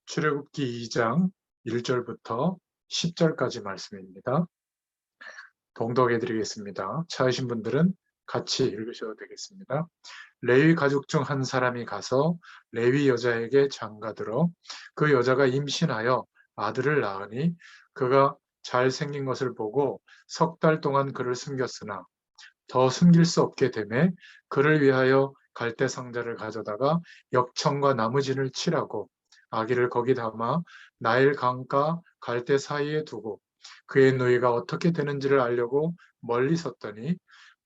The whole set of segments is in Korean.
출애굽기 2장 1절부터 10절까지 말씀입니다. 봉독해 드리겠습니다. 찾으신 분들은 같이 읽으셔도 되겠습니다. 레위 가족 중 한 사람이 가서 레위 여자에게 장가들어 그 여자가 임신하여 아들을 낳으니 그가 잘생긴 것을 보고 석 달 동안 그를 숨겼으나 더 숨길 수 없게 되매 그를 위하여 갈대 상자를 가져다가 역청과 나무진을 칠하고 아기를 거기 담아 나일 강가 갈대 사이에 두고 그의 누이가 어떻게 되는지를 알려고 멀리 섰더니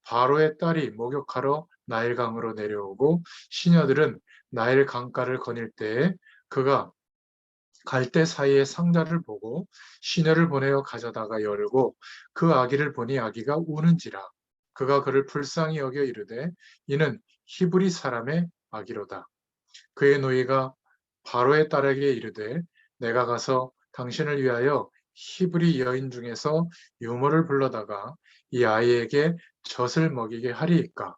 바로의 딸이 목욕하러 나일강으로 내려오고 시녀들은 나일 강가를 거닐 때에 그가 갈대 사이에 상자를 보고 시녀를 보내어 가져다가 열고 그 아기를 보니 아기가 우는지라 그가 그를 불쌍히 여겨 이르되 이는 히브리 사람의 아기로다. 그의 노이가 바로의 딸에게 이르되 내가 가서 당신을 위하여 히브리 여인 중에서 유모를 불러다가 이 아이에게 젖을 먹이게 하리이까.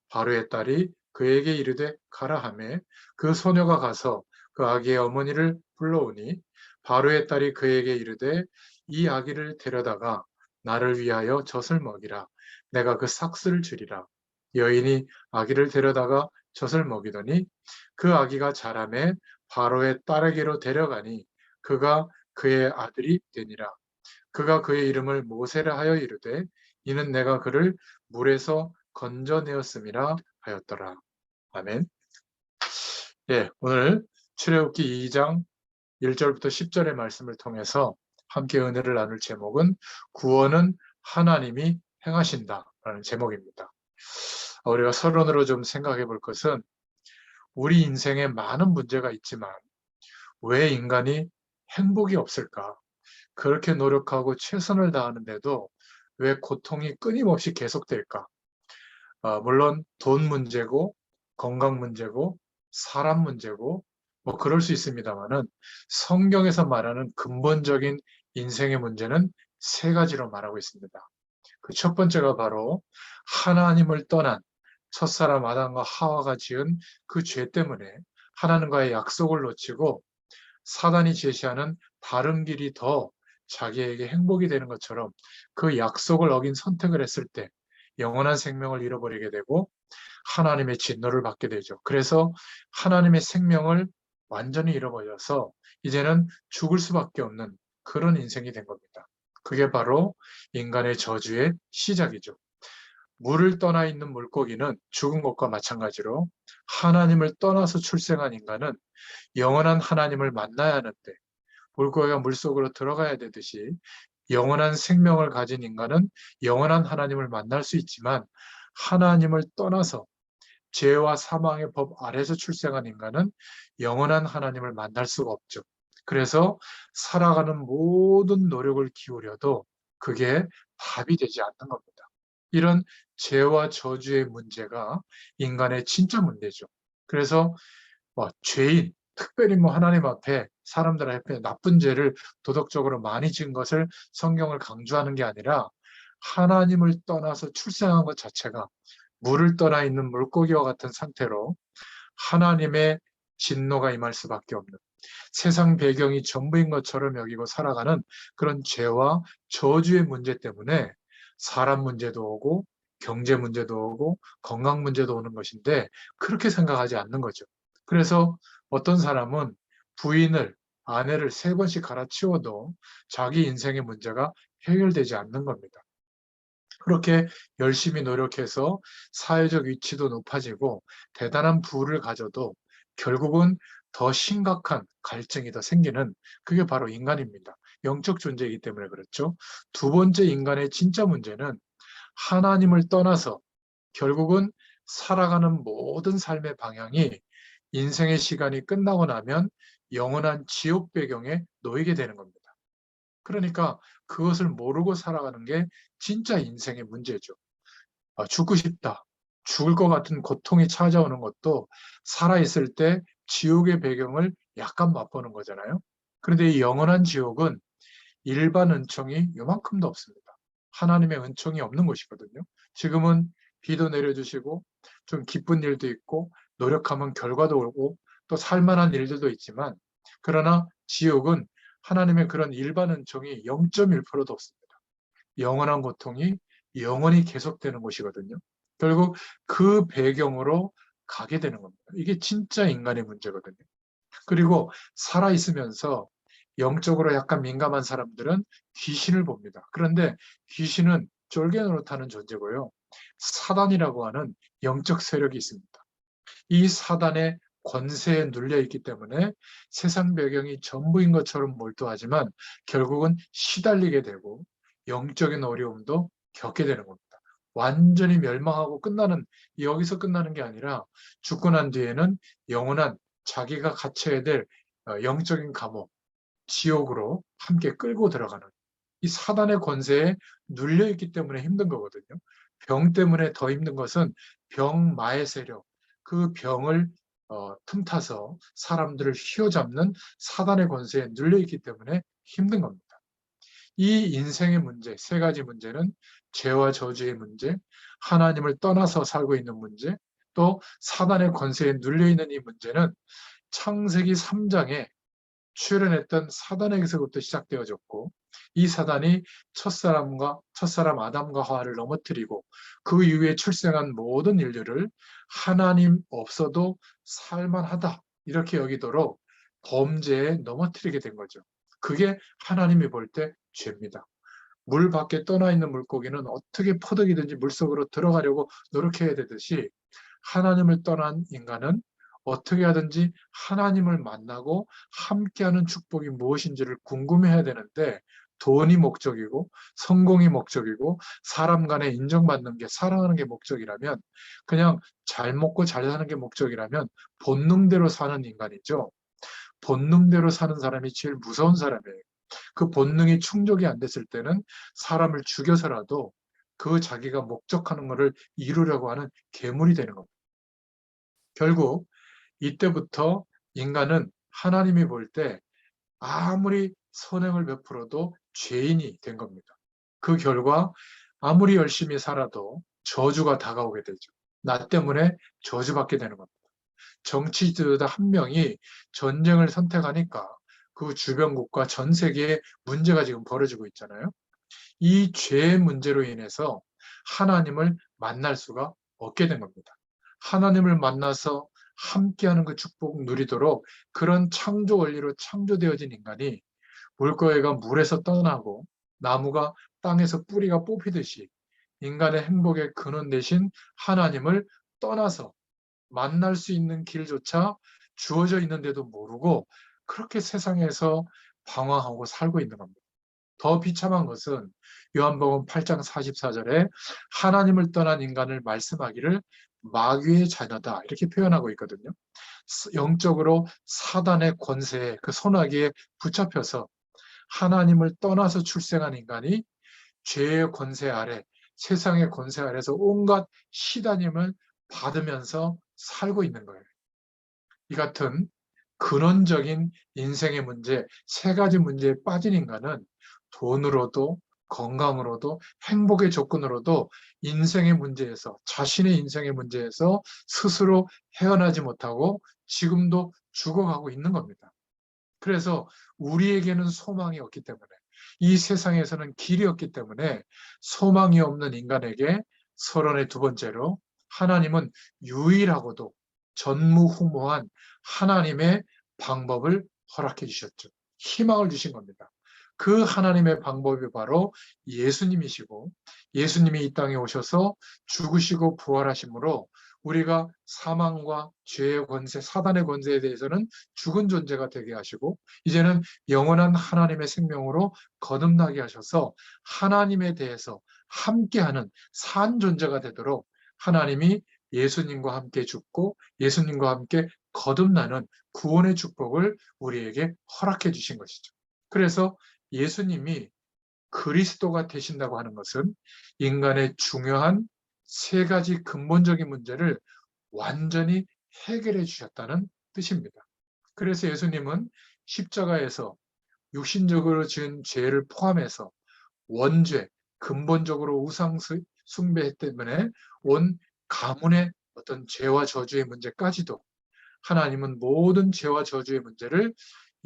바로의 딸이 그에게 이르되 가라 하매 그 소녀가 가서 그 아기의 어머니를 불러오니 바로의 딸이 그에게 이르되 이 아기를 데려다가 나를 위하여 젖을 먹이라. 내가 그 삭스를 주리라. 여인이 아기를 데려다가 젖을 먹이더니 그 아기가 자라매 바로의 딸에게로 데려가니 그가 그의 아들이 되니라. 그가 그의 이름을 모세라 하여 이르되 이는 내가 그를 물에서 건져내었음이라 하였더라. 아멘. 예, 오늘 출애굽기 2장 1절부터 10절의 말씀을 통해서 함께 은혜를 나눌 제목은 구원은 하나님이 행하신다라는 제목입니다. 우리가 서론으로 좀 생각해 볼 것은 우리 인생에 많은 문제가 있지만 왜 인간이 행복이 없을까? 그렇게 노력하고 최선을 다하는데도 왜 고통이 끊임없이 계속될까? 물론 돈 문제고 건강 문제고 사람 문제고 뭐 그럴 수 있습니다만은 성경에서 말하는 근본적인 인생의 문제는 세 가지로 말하고 있습니다. 그 첫 번째가 바로 하나님을 떠난 첫사람 아담과 하와가 지은 그 죄 때문에 하나님과의 약속을 놓치고 사단이 제시하는 다른 길이 더 자기에게 행복이 되는 것처럼 그 약속을 어긴 선택을 했을 때 영원한 생명을 잃어버리게 되고 하나님의 진노를 받게 되죠. 그래서 하나님의 생명을 완전히 잃어버려서 이제는 죽을 수밖에 없는 그런 인생이 된 겁니다. 그게 바로 인간의 저주의 시작이죠. 물을 떠나 있는 물고기는 죽은 것과 마찬가지로 하나님을 떠나서 출생한 인간은 영원한 하나님을 만나야 하는데 물고기가 물속으로 들어가야 되듯이 영원한 생명을 가진 인간은 영원한 하나님을 만날 수 있지만 하나님을 떠나서 죄와 사망의 법 아래서 출생한 인간은 영원한 하나님을 만날 수가 없죠. 그래서 살아가는 모든 노력을 기울여도 그게 답이 되지 않는 겁니다. 이런 죄와 저주의 문제가 인간의 진짜 문제죠. 그래서 죄인, 특별히 하나님 앞에 사람들 앞에 나쁜 죄를 도덕적으로 많이 지은 것을 성경을 강조하는 게 아니라 하나님을 떠나서 출생한 것 자체가 물을 떠나 있는 물고기와 같은 상태로 하나님의 진노가 임할 수밖에 없는 세상 배경이 전부인 것처럼 여기고 살아가는 그런 죄와 저주의 문제 때문에 사람 문제도 오고 경제 문제도 오고 건강 문제도 오는 것인데 그렇게 생각하지 않는 거죠. 그래서 어떤 사람은 부인을 아내를 3번씩 갈아치워도 자기 인생의 문제가 해결되지 않는 겁니다. 그렇게 열심히 노력해서 사회적 위치도 높아지고 대단한 부를 가져도 결국은 더 심각한 갈증이 더 생기는 그게 바로 인간입니다. 영적 존재이기 때문에 그렇죠. 두 번째 인간의 진짜 문제는 하나님을 떠나서 결국은 살아가는 모든 삶의 방향이 인생의 시간이 끝나고 나면 영원한 지옥 배경에 놓이게 되는 겁니다. 그러니까 그것을 모르고 살아가는 게 진짜 인생의 문제죠. 죽고 싶다. 죽을 것 같은 고통이 찾아오는 것도 살아있을 때 지옥의 배경을 약간 맛보는 거잖아요. 그런데 이 영원한 지옥은 일반 은총이 요만큼도 없습니다. 하나님의 은총이 없는 곳이거든요. 지금은 비도 내려주시고 좀 기쁜 일도 있고 노력하면 결과도 오고 또 살만한 일들도 있지만 그러나 지옥은 하나님의 그런 일반 은총이 0.1%도 없습니다. 영원한 고통이 영원히 계속되는 곳이거든요. 결국 그 배경으로 가게 되는 겁니다. 이게 진짜 인간의 문제거든요. 그리고 살아있으면서 영적으로 약간 민감한 사람들은 귀신을 봅니다. 그런데 귀신은 쫄개 노릇하는 존재고요. 사단이라고 하는 영적 세력이 있습니다. 이 사단의 권세에 눌려 있기 때문에 세상 배경이 전부인 것처럼 몰두하지만 결국은 시달리게 되고 영적인 어려움도 겪게 되는 겁니다. 완전히 멸망하고 여기서 끝나는 게 아니라 죽고 난 뒤에는 영원한 자기가 갇혀야 될 영적인 감옥, 지옥으로 함께 끌고 들어가는 이 사단의 권세에 눌려 있기 때문에 힘든 거거든요. 병 때문에 더 힘든 것은 병마의 세력, 그 병을 틈타서 사람들을 휘어잡는 사단의 권세에 눌려 있기 때문에 힘든 겁니다. 이 인생의 문제, 세 가지 문제는 죄와 저주의 문제, 하나님을 떠나서 살고 있는 문제, 또 사단의 권세에 눌려 있는 이 문제는 창세기 3장에 출현했던 사단에게서부터 시작되어졌고, 이 사단이 첫사람 아담과 하와를 넘어뜨리고 그 이후에 출생한 모든 인류를 하나님 없어도 살만하다 이렇게 여기도록 범죄에 넘어뜨리게 된 거죠. 그게 하나님이 볼 때 죄입니다. 물 밖에 떠나 있는 물고기는 어떻게 퍼득이든지 물속으로 들어가려고 노력해야 되듯이 하나님을 떠난 인간은 어떻게 하든지 하나님을 만나고 함께하는 축복이 무엇인지를 궁금해해야 되는데 돈이 목적이고 성공이 목적이고 사람 간에 인정받는 게 사랑하는 게 목적이라면 그냥 잘 먹고 잘 사는 게 목적이라면 본능대로 사는 인간이죠. 본능대로 사는 사람이 제일 무서운 사람이에요. 그 본능이 충족이 안 됐을 때는 사람을 죽여서라도 그 자기가 목적하는 것을 이루려고 하는 괴물이 되는 겁니다. 결국 이때부터 인간은 하나님이 볼 때 아무리 선행을 베풀어도 죄인이 된 겁니다. 그 결과 아무리 열심히 살아도 저주가 다가오게 되죠. 나 때문에 저주받게 되는 겁니다. 정치지도자 한 명이 전쟁을 선택하니까 그 주변국가 전 세계에 문제가 지금 벌어지고 있잖아요. 이 죄의 문제로 인해서 하나님을 만날 수가 없게 된 겁니다. 하나님을 만나서 함께하는 그 축복 누리도록 그런 창조 원리로 창조되어진 인간이 물고기가 물에서 떠나고 나무가 땅에서 뿌리가 뽑히듯이 인간의 행복의 근원 대신 하나님을 떠나서 만날 수 있는 길조차 주어져 있는데도 모르고 그렇게 세상에서 방황하고 살고 있는 겁니다. 더 비참한 것은 요한복음 8장 44절에 하나님을 떠난 인간을 말씀하기를 마귀의 자녀다 이렇게 표현하고 있거든요. 영적으로 사단의 권세에 그 소나기에 붙잡혀서 하나님을 떠나서 출생한 인간이 죄의 권세 아래 세상의 권세 아래서 온갖 시다님을 받으면서 살고 있는 거예요. 이 같은 근원적인 인생의 문제, 세 가지 문제에 빠진 인간은 돈으로도 건강으로도 행복의 조건으로도 인생의 문제에서 자신의 인생의 문제에서 스스로 헤어나지 못하고 지금도 죽어가고 있는 겁니다. 그래서 우리에게는 소망이 없기 때문에 이 세상에서는 길이 없기 때문에 소망이 없는 인간에게 서론의 두 번째로 하나님은 유일하고도 전무후무한 하나님의 방법을 허락해 주셨죠. 희망을 주신 겁니다. 그 하나님의 방법이 바로 예수님이시고 예수님이 이 땅에 오셔서 죽으시고 부활하심으로 우리가 사망과 죄의 권세, 사단의 권세에 대해서는 죽은 존재가 되게 하시고 이제는 영원한 하나님의 생명으로 거듭나게 하셔서 하나님에 대해서 함께하는 산 존재가 되도록 하나님이 예수님과 함께 죽고 예수님과 함께 거듭나는 구원의 축복을 우리에게 허락해 주신 것이죠. 그래서 예수님이 그리스도가 되신다고 하는 것은 인간의 중요한 세 가지 근본적인 문제를 완전히 해결해 주셨다는 뜻입니다. 그래서 예수님은 십자가에서 육신적으로 지은 죄를 포함해서 원죄, 근본적으로 우상 숭배 때문에 온 가문의 어떤 죄와 저주의 문제까지도 하나님은 모든 죄와 저주의 문제를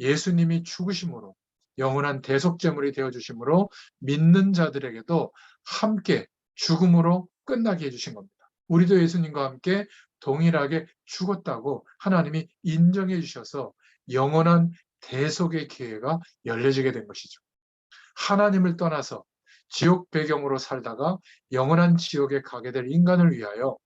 예수님이 죽으심으로 영원한 대속제물이 되어주심으로 믿는 자들에게도 함께 죽음으로 끝나게 해주신 겁니다. 우리도 예수님과 함께 동일하게 죽었다고 하나님이 인정해 주셔서 영원한 대속의 기회가 열려지게 된 것이죠. 하나님을 떠나서 지옥 배경으로 살다가 영원한 지옥에 가게 될 인간을 위하여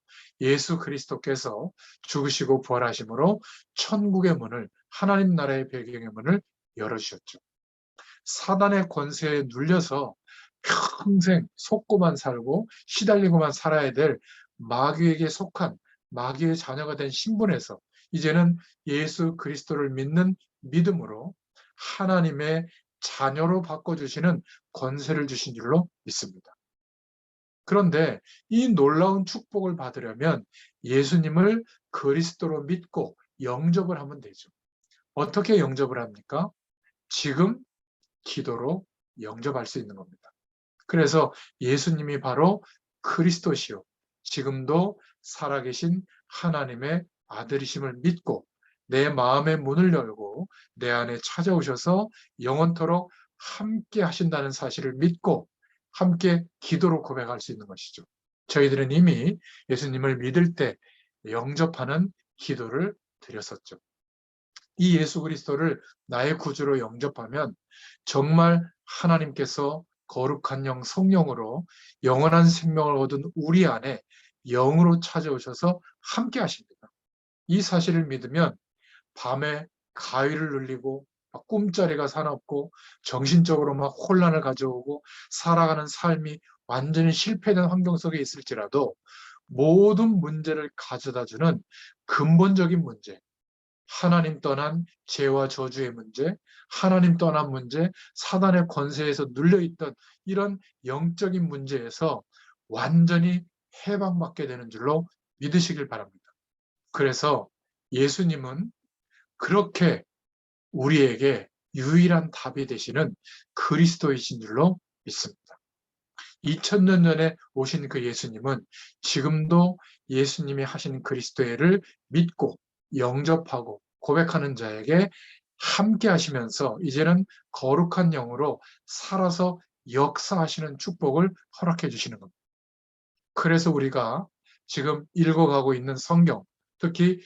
예수 그리스도께서 죽으시고 부활하심으로 천국의 문을, 하나님 나라의 배경의 문을 열어주셨죠. 사단의 권세에 눌려서 평생 속고만 살고 시달리고만 살아야 될 마귀에게 속한 마귀의 자녀가 된 신분에서 이제는 예수 그리스도를 믿는 믿음으로 하나님의 자녀로 바꿔주시는 권세를 주신 줄로 믿습니다. 그런데 이 놀라운 축복을 받으려면 예수님을 그리스도로 믿고 영접을 하면 되죠. 어떻게 영접을 합니까? 지금 기도로 영접할 수 있는 겁니다. 그래서 예수님이 바로 그리스도시요 지금도 살아계신 하나님의 아들이심을 믿고 내 마음의 문을 열고 내 안에 찾아오셔서 영원토록 함께 하신다는 사실을 믿고 함께 기도로 고백할 수 있는 것이죠. 저희들은 이미 예수님을 믿을 때 영접하는 기도를 드렸었죠. 이 예수 그리스도를 나의 구주로 영접하면 정말 하나님께서 거룩한 영 성령으로 영원한 생명을 얻은 우리 안에 영으로 찾아오셔서 함께 하십니다. 이 사실을 믿으면 밤에 가위를 눌리고 꿈자리가 사납고 정신적으로 막 혼란을 가져오고 살아가는 삶이 완전히 실패된 환경 속에 있을지라도 모든 문제를 가져다주는 근본적인 문제, 하나님 떠난 죄와 저주의 문제, 하나님 떠난 문제, 사단의 권세에서 눌려있던 이런 영적인 문제에서 완전히 해방받게 되는 줄로 믿으시길 바랍니다. 그래서 예수님은 그렇게 우리에게 유일한 답이 되시는 그리스도이신 줄로 믿습니다. 2000년 전에 오신 그 예수님은 지금도 예수님이 하신 그리스도를 믿고 영접하고 고백하는 자에게 함께 하시면서 이제는 거룩한 영으로 살아서 역사하시는 축복을 허락해 주시는 겁니다. 그래서 우리가 지금 읽어가고 있는 성경, 특히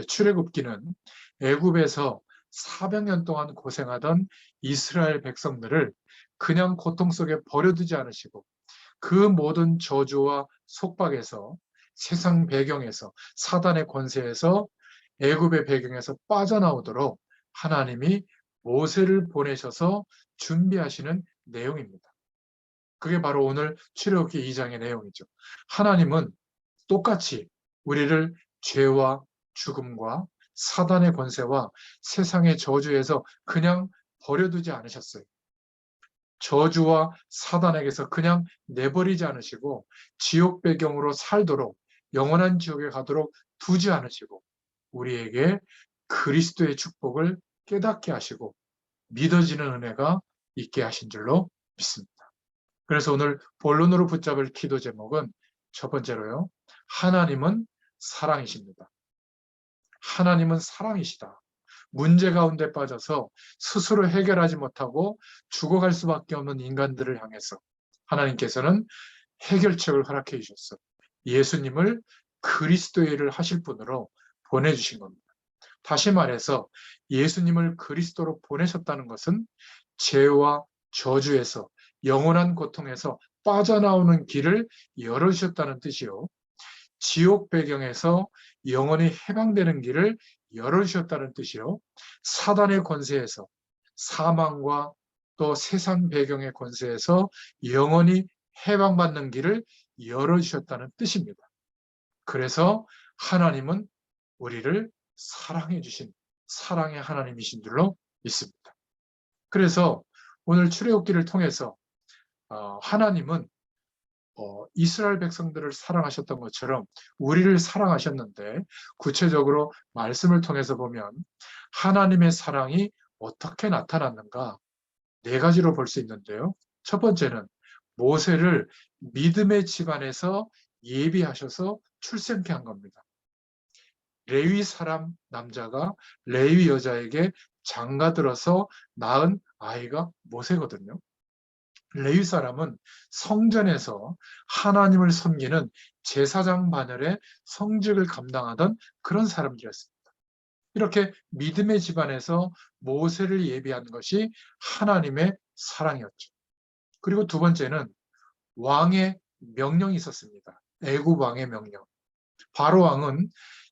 출애굽기는 애굽에서 400년 동안 고생하던 이스라엘 백성들을 그냥 고통 속에 버려두지 않으시고 그 모든 저주와 속박에서 세상 배경에서 사단의 권세에서 애굽의 배경에서 빠져나오도록 하나님이 모세를 보내셔서 준비하시는 내용입니다. 그게 바로 오늘 출애굽기 2장의 내용이죠. 하나님은 똑같이 우리를 죄와 죽음과 사단의 권세와 세상의 저주에서 그냥 버려두지 않으셨어요. 저주와 사단에게서 그냥 내버리지 않으시고 지옥 배경으로 살도록 영원한 지옥에 가도록 두지 않으시고 우리에게 그리스도의 축복을 깨닫게 하시고 믿어지는 은혜가 있게 하신 줄로 믿습니다. 그래서 오늘 본론으로 붙잡을 기도 제목은 첫 번째로요. 하나님은 사랑이십니다. 하나님은 사랑이시다. 문제 가운데 빠져서 스스로 해결하지 못하고 죽어갈 수밖에 없는 인간들을 향해서 하나님께서는 해결책을 허락해 주셨어요. 예수님을 그리스도의 일을 하실 분으로 보내주신 겁니다. 다시 말해서 예수님을 그리스도로 보내셨다는 것은 죄와 저주에서 영원한 고통에서 빠져나오는 길을 열어주셨다는 뜻이요. 지옥 배경에서 영원히 해방되는 길을 열어주셨다는 뜻이요. 사단의 권세에서 사망과 또 세상 배경의 권세에서 영원히 해방받는 길을 열어주셨다는 뜻입니다. 그래서 하나님은 우리를 사랑해 주신 사랑의 하나님이신 줄로 믿습니다. 그래서 오늘 출애굽기를 통해서 하나님은 이스라엘 백성들을 사랑하셨던 것처럼 우리를 사랑하셨는데 구체적으로 말씀을 통해서 보면 하나님의 사랑이 어떻게 나타났는가 4가지로 볼 수 있는데요. 첫 번째는 모세를 믿음의 집안에서 예비하셔서 출생케 한 겁니다. 레위 사람 남자가 레위 여자에게 장가들어서 낳은 아이가 모세거든요. 레위 사람은 성전에서 하나님을 섬기는 제사장 반열의 성직을 감당하던 그런 사람들이었습니다. 이렇게 믿음의 집안에서 모세를 예비한 것이 하나님의 사랑이었죠. 그리고 두 번째는 왕의 명령이 있었습니다. 애굽 왕의 명령. 바로 왕은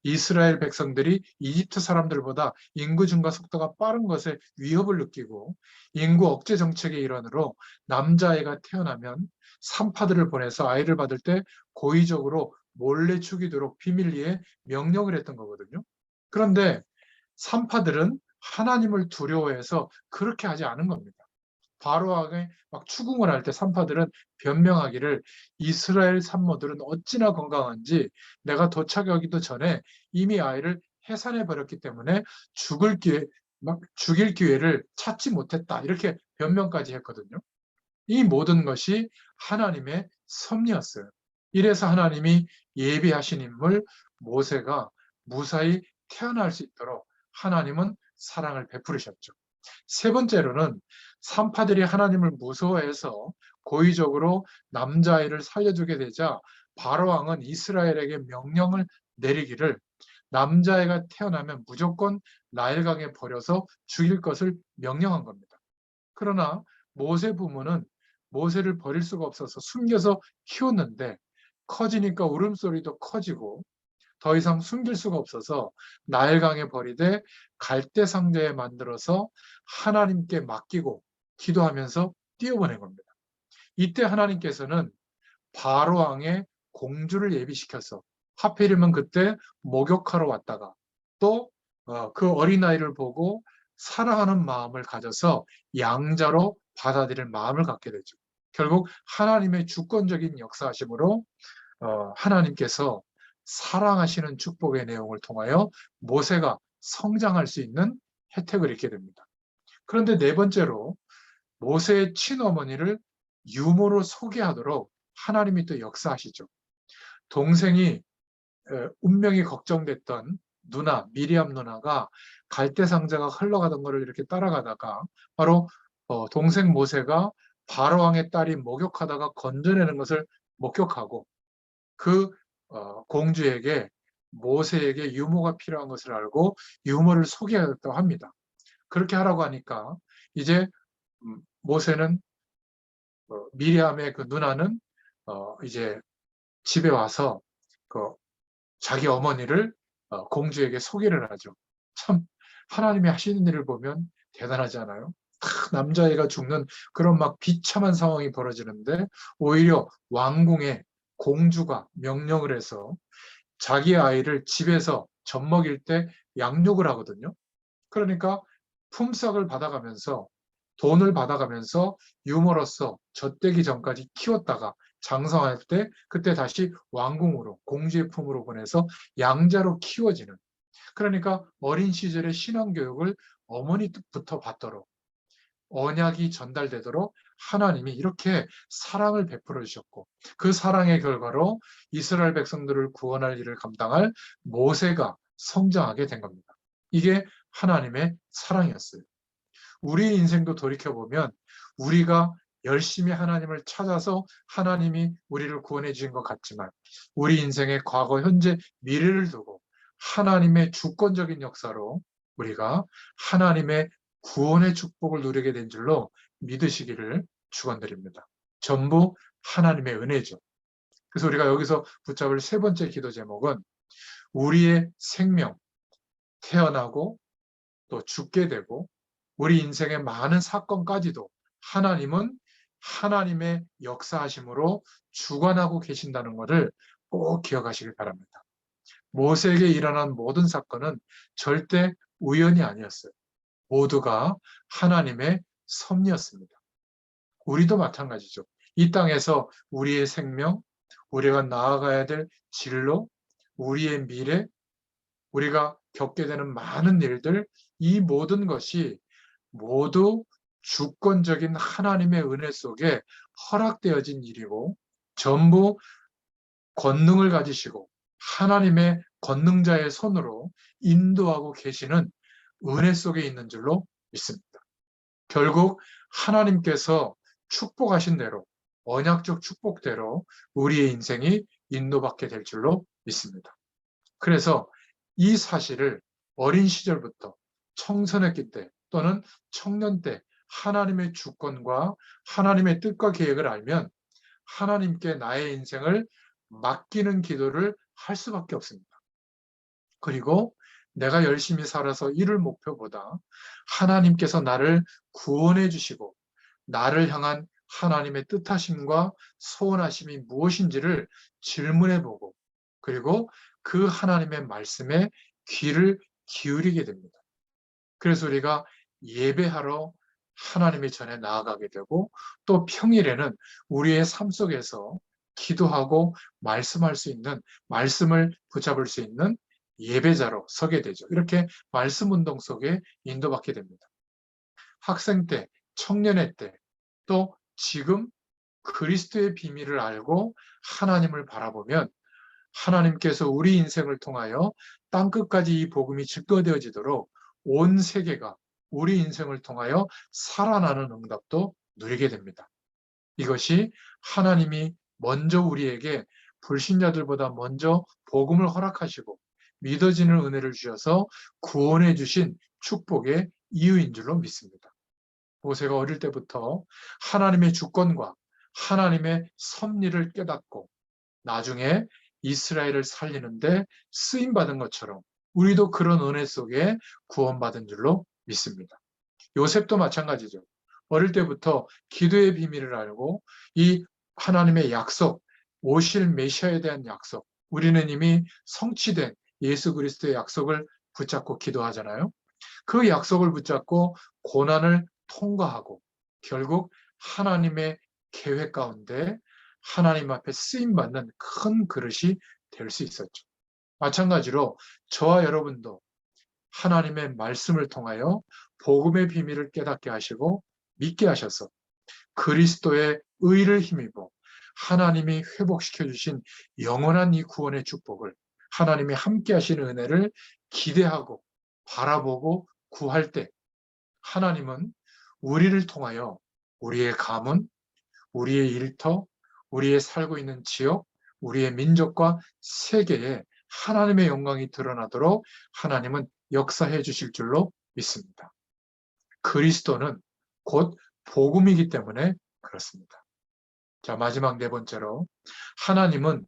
이스라엘 백성들이 이집트 사람들보다 인구 증가 속도가 빠른 것에 위협을 느끼고 인구 억제 정책의 일환으로 남자아이가 태어나면 산파들을 보내서 아이를 받을 때 고의적으로 몰래 죽이도록 비밀리에 명령을 했던 거거든요. 그런데 산파들은 하나님을 두려워해서 그렇게 하지 않은 겁니다. 바로왕에 막 추궁을 할 때 산파들은 변명하기를 이스라엘 산모들은 어찌나 건강한지 내가 도착하기도 전에 이미 아이를 해산해 버렸기 때문에 죽일 기회를 찾지 못했다. 이렇게 변명까지 했거든요. 이 모든 것이 하나님의 섭리였어요. 이래서 하나님이 예비하신 인물 모세가 무사히 태어날 수 있도록 하나님은 사랑을 베푸르셨죠. 세 번째로는 산파들이 하나님을 무서워해서 고의적으로 남자아이를 살려주게 되자 바로왕은 이스라엘에게 명령을 내리기를 남자아이가 태어나면 무조건 나일강에 버려서 죽일 것을 명령한 겁니다. 그러나 모세 부모는 모세를 버릴 수가 없어서 숨겨서 키웠는데 커지니까 울음소리도 커지고 더 이상 숨길 수가 없어서 나일강에 버리되 갈대 상자에 만들어서 하나님께 맡기고 기도하면서 띄워보낸 겁니다. 이때 하나님께서는 바로 왕의 공주를 예비시켜서 하필이면 그때 목욕하러 왔다가 또 그 어린아이를 보고 사랑하는 마음을 가져서 양자로 받아들일 마음을 갖게 되죠. 결국 하나님의 주권적인 역사하심으로 하나님께서 사랑하시는 축복의 내용을 통하여 모세가 성장할 수 있는 혜택을 입게 됩니다. 그런데 네 번째로 모세의 친어머니를 유모로 소개하도록 하나님이 또 역사하시죠. 동생이 운명이 걱정됐던 누나, 미리암 누나가 갈대상자가 흘러가던 것을 이렇게 따라가다가 바로 동생 모세가 바로왕의 딸이 목욕하다가 건져내는 것을 목격하고 그 공주에게 모세에게 유모가 필요한 것을 알고 유모를 소개하였다고 합니다. 그렇게 하라고 하니까 이제 모세는 미리암의 그 누나는 이제 집에 와서 그 자기 어머니를 공주에게 소개를 하죠. 참 하나님이 하시는 일을 보면 대단하지 않아요? 남자애가 죽는 그런 막 비참한 상황이 벌어지는데 오히려 왕궁의 공주가 명령을 해서 자기 아이를 집에서 젖먹일 때 양육을 하거든요. 그러니까 품삯을 받아가면서 돈을 받아가면서 유모로서 젖되기 전까지 키웠다가 장성할 때 그때 다시 왕궁으로 공주의 품으로 보내서 양자로 키워지는, 그러니까 어린 시절의 신앙교육을 어머니부터 받도록 언약이 전달되도록 하나님이 이렇게 사랑을 베풀어 주셨고 그 사랑의 결과로 이스라엘 백성들을 구원할 일을 감당할 모세가 성장하게 된 겁니다. 이게 하나님의 사랑이었어요. 우리 인생도 돌이켜보면 우리가 열심히 하나님을 찾아서 하나님이 우리를 구원해 주신 것 같지만 우리 인생의 과거, 현재, 미래를 두고 하나님의 주권적인 역사로 우리가 하나님의 구원의 축복을 누리게 된 줄로 믿으시기를 축원드립니다. 전부 하나님의 은혜죠. 그래서 우리가 여기서 붙잡을 세 번째 기도 제목은 우리의 생명, 태어나고 또 죽게 되고 우리 인생의 많은 사건까지도 하나님은 하나님의 역사하심으로 주관하고 계신다는 것을 꼭 기억하시길 바랍니다. 모세에게 일어난 모든 사건은 절대 우연이 아니었어요. 모두가 하나님의 섭리였습니다. 우리도 마찬가지죠. 이 땅에서 우리의 생명, 우리가 나아가야 될 진로, 우리의 미래, 우리가 겪게 되는 많은 일들, 이 모든 것이 모두 주권적인 하나님의 은혜 속에 허락되어진 일이고 전부 권능을 가지시고 하나님의 권능자의 손으로 인도하고 계시는 은혜 속에 있는 줄로 믿습니다. 결국 하나님께서 축복하신 대로, 언약적 축복대로 우리의 인생이 인도받게 될 줄로 믿습니다. 그래서 이 사실을 어린 시절부터 청소년기 때 또는 청년 때 하나님의 주권과 하나님의 뜻과 계획을 알면 하나님께 나의 인생을 맡기는 기도를 할 수밖에 없습니다. 그리고 내가 열심히 살아서 이룰 목표보다 하나님께서 나를 구원해 주시고 나를 향한 하나님의 뜻하심과 소원하심이 무엇인지를 질문해 보고 그리고 그 하나님의 말씀에 귀를 기울이게 됩니다. 그래서 우리가 예배하러 하나님의 전에 나아가게 되고 또 평일에는 우리의 삶 속에서 기도하고 말씀할 수 있는, 말씀을 붙잡을 수 있는 예배자로 서게 되죠. 이렇게 말씀 운동 속에 인도받게 됩니다. 학생 때, 청년의 때, 또 지금 그리스도의 비밀을 알고 하나님을 바라보면 하나님께서 우리 인생을 통하여 땅끝까지 이 복음이 증거되어지도록 온 세계가 우리 인생을 통하여 살아나는 응답도 누리게 됩니다. 이것이 하나님이 먼저 우리에게 불신자들보다 먼저 복음을 허락하시고 믿어지는 은혜를 주셔서 구원해 주신 축복의 이유인 줄로 믿습니다. 모세가 어릴 때부터 하나님의 주권과 하나님의 섭리를 깨닫고 나중에 이스라엘을 살리는데 쓰임받은 것처럼 우리도 그런 은혜 속에 구원받은 줄로 믿습니다. 요셉도 마찬가지죠. 어릴 때부터 기도의 비밀을 알고 이 하나님의 약속, 오실 메시아에 대한 약속, 우리는 이미 성취된 예수 그리스도의 약속을 붙잡고 기도하잖아요. 그 약속을 붙잡고 고난을 통과하고 결국 하나님의 계획 가운데 하나님 앞에 쓰임받는 큰 그릇이 될 수 있었죠. 마찬가지로 저와 여러분도 하나님의 말씀을 통하여 복음의 비밀을 깨닫게 하시고 믿게 하셔서 그리스도의 의를 힘입어 하나님이 회복시켜 주신 영원한 이 구원의 축복을 하나님이 함께 하시는 은혜를 기대하고 바라보고 구할 때 하나님은 우리를 통하여 우리의 가문, 우리의 일터, 우리의 살고 있는 지역, 우리의 민족과 세계에 하나님의 영광이 드러나도록 하나님은 역사해 주실 줄로 믿습니다. 그리스도는 곧 복음이기 때문에 그렇습니다. 자, 마지막 네 번째로 하나님은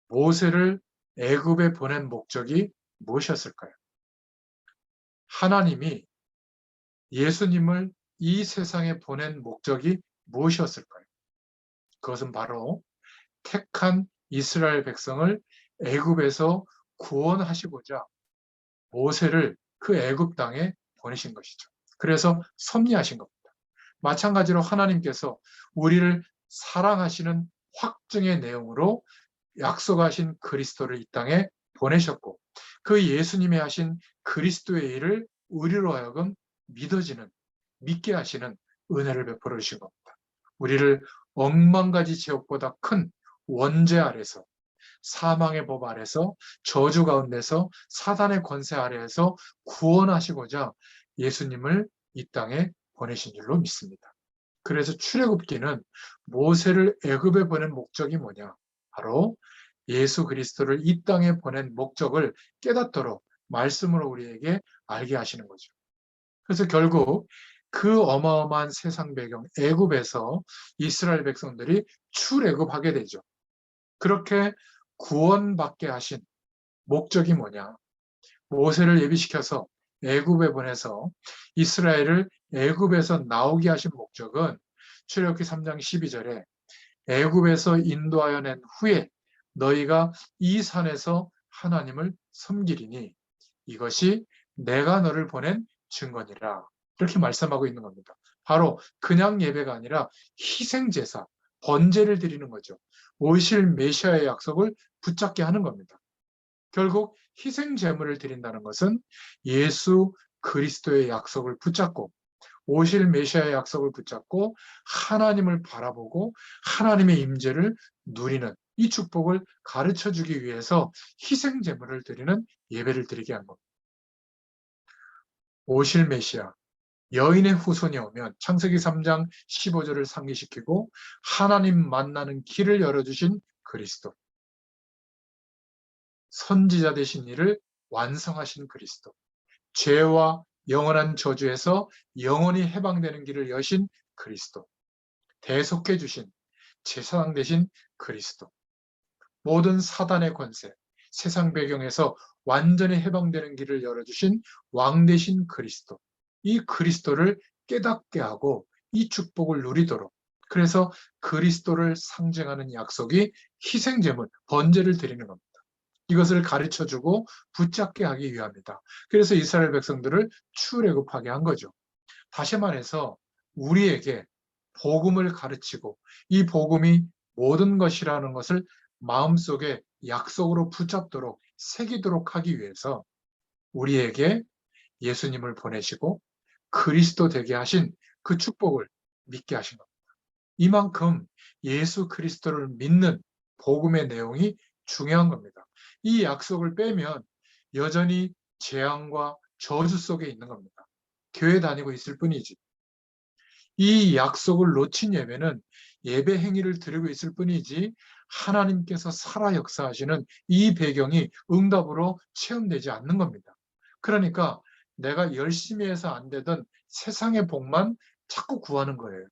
모세를 애굽에 보낸 목적이 무엇이었을까요? 하나님이 예수님을 이 세상에 보낸 목적이 무엇이었을까요? 그것은 바로 택한 이스라엘 백성을 애굽에서 구원하시고자 모세를 그 애굽 땅에 보내신 것이죠. 그래서 섭리하신 겁니다. 마찬가지로 하나님께서 우리를 사랑하시는 확증의 내용으로 약속하신 그리스도를 이 땅에 보내셨고 그 예수님이 하신 그리스도의 일을 우리로 하여금 믿어지는, 믿게 하시는 은혜를 베풀어 주신 겁니다. 우리를 억만가지 죄악보다 큰 원죄 아래서 사망의 법 아래서 저주 가운데서 사단의 권세 아래에서 구원하시고자 예수님을 이 땅에 보내신 줄로 믿습니다. 그래서 출애굽기는 모세를 애굽에 보낸 목적이 뭐냐? 바로 예수 그리스도를 이 땅에 보낸 목적을 깨닫도록 말씀으로 우리에게 알게 하시는 거죠. 그래서 결국 그 어마어마한 세상 배경 애굽에서 이스라엘 백성들이 출애굽하게 되죠. 그렇게 구원받게 하신 목적이 뭐냐? 모세를 예비시켜서 애굽에 보내서 이스라엘을 애굽에서 나오게 하신 목적은 출애굽기 3장 12절에 애굽에서 인도하여 낸 후에 너희가 이 산에서 하나님을 섬기리니 이것이 내가 너를 보낸 증거니라. 이렇게 말씀하고 있는 겁니다. 바로 그냥 예배가 아니라 희생제사, 번제를 드리는 거죠. 오실 메시아의 약속을 붙잡게 하는 겁니다. 결국 희생 제물을 드린다는 것은 예수 그리스도의 약속을 붙잡고 오실 메시아의 약속을 붙잡고 하나님을 바라보고 하나님의 임재를 누리는 이 축복을 가르쳐 주기 위해서 희생 제물을 드리는 예배를 드리게 한 겁니다. 오실 메시아, 여인의 후손이 오면 창세기 3장 15절을 상기시키고 하나님 만나는 길을 열어주신 그리스도, 선지자 되신 이를 완성하신 그리스도, 죄와 영원한 저주에서 영원히 해방되는 길을 여신 그리스도, 대속해 주신 제사장 되신 그리스도, 모든 사단의 권세, 세상 배경에서 완전히 해방되는 길을 열어주신 왕 되신 그리스도, 이 그리스도를 깨닫게 하고 이 축복을 누리도록, 그래서 그리스도를 상징하는 약속이 희생제물, 번제를 드리는 겁니다. 이것을 가르쳐주고 붙잡게 하기 위함이다. 그래서 이스라엘 백성들을 출애굽하게 한 거죠. 다시 말해서 우리에게 복음을 가르치고 이 복음이 모든 것이라는 것을 마음속에 약속으로 붙잡도록 새기도록 하기 위해서 우리에게 예수님을 보내시고 그리스도 되게 하신 그 축복을 믿게 하신 겁니다. 이만큼 예수 그리스도를 믿는 복음의 내용이 중요한 겁니다. 이 약속을 빼면 여전히 재앙과 저주 속에 있는 겁니다. 교회 다니고 있을 뿐이지. 이 약속을 놓친 예배는 예배 행위를 드리고 있을 뿐이지 하나님께서 살아 역사하시는 이 배경이 응답으로 체험되지 않는 겁니다. 그러니까 내가 열심히 해서 안 되던 세상의 복만 자꾸 구하는 거예요.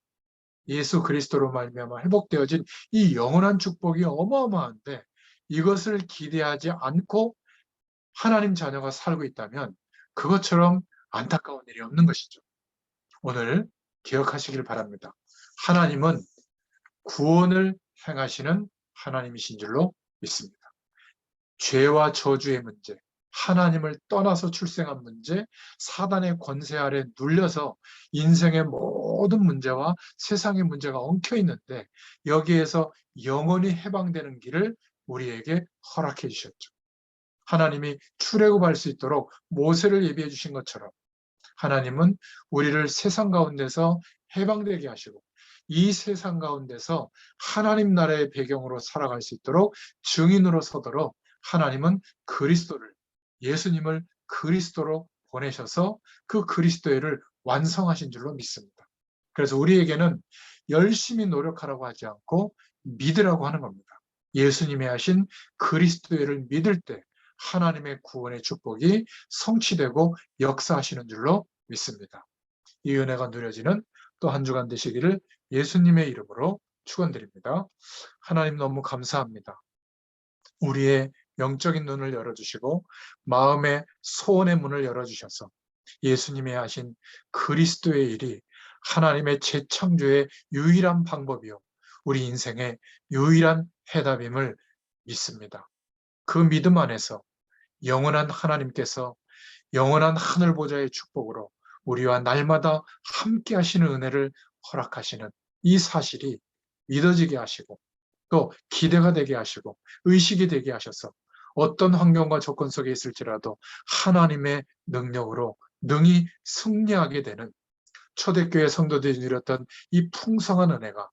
예수 그리스도로 말미암아 회복되어진 이 영원한 축복이 어마어마한데 이것을 기대하지 않고 하나님 자녀가 살고 있다면 그것처럼 안타까운 일이 없는 것이죠. 오늘 기억하시길 바랍니다. 하나님은 구원을 행하시는 하나님이신 줄로 믿습니다. 죄와 저주의 문제, 하나님을 떠나서 출생한 문제, 사단의 권세 아래 눌려서 인생의 모든 문제와 세상의 문제가 엉켜 있는데 여기에서 영원히 해방되는 길을 우리에게 허락해 주셨죠. 하나님이 출애굽할 수 있도록 모세를 예비해 주신 것처럼 하나님은 우리를 세상 가운데서 해방되게 하시고 이 세상 가운데서 하나님 나라의 배경으로 살아갈 수 있도록 증인으로 서도록 하나님은 그리스도를, 예수님을 그리스도로 보내셔서 그 그리스도를 완성하신 줄로 믿습니다. 그래서 우리에게는 열심히 노력하라고 하지 않고 믿으라고 하는 겁니다. 예수님이 하신 그리스도를 믿을 때 하나님의 구원의 축복이 성취되고 역사하시는 줄로 믿습니다. 이 은혜가 누려지는 또 한 주간 되시기를 예수님의 이름으로 축원드립니다. 하나님 너무 감사합니다. 우리의 영적인 눈을 열어주시고 마음의 소원의 문을 열어주셔서 예수님이 하신 그리스도의 일이 하나님의 재창조의 유일한 방법이요. 우리 인생의 유일한 해답임을 믿습니다. 그 믿음 안에서 영원한 하나님께서 영원한 하늘 보좌의 축복으로 우리와 날마다 함께 하시는 은혜를 허락하시는 이 사실이 믿어지게 하시고 또 기대가 되게 하시고 의식이 되게 하셔서 어떤 환경과 조건 속에 있을지라도 하나님의 능력으로 능히 승리하게 되는 초대교회 성도들이 누렸던 이 풍성한 은혜가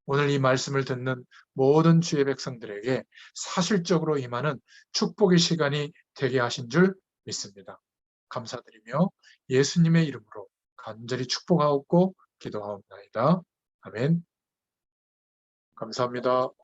오늘 이 말씀을 듣는 모든 주의 백성들에게 사실적으로 임하는 축복의 시간이 되게 하신 줄 믿습니다. 감사드리며 예수님의 이름으로 간절히 축복하옵고 기도하옵나이다. 아멘. 감사합니다.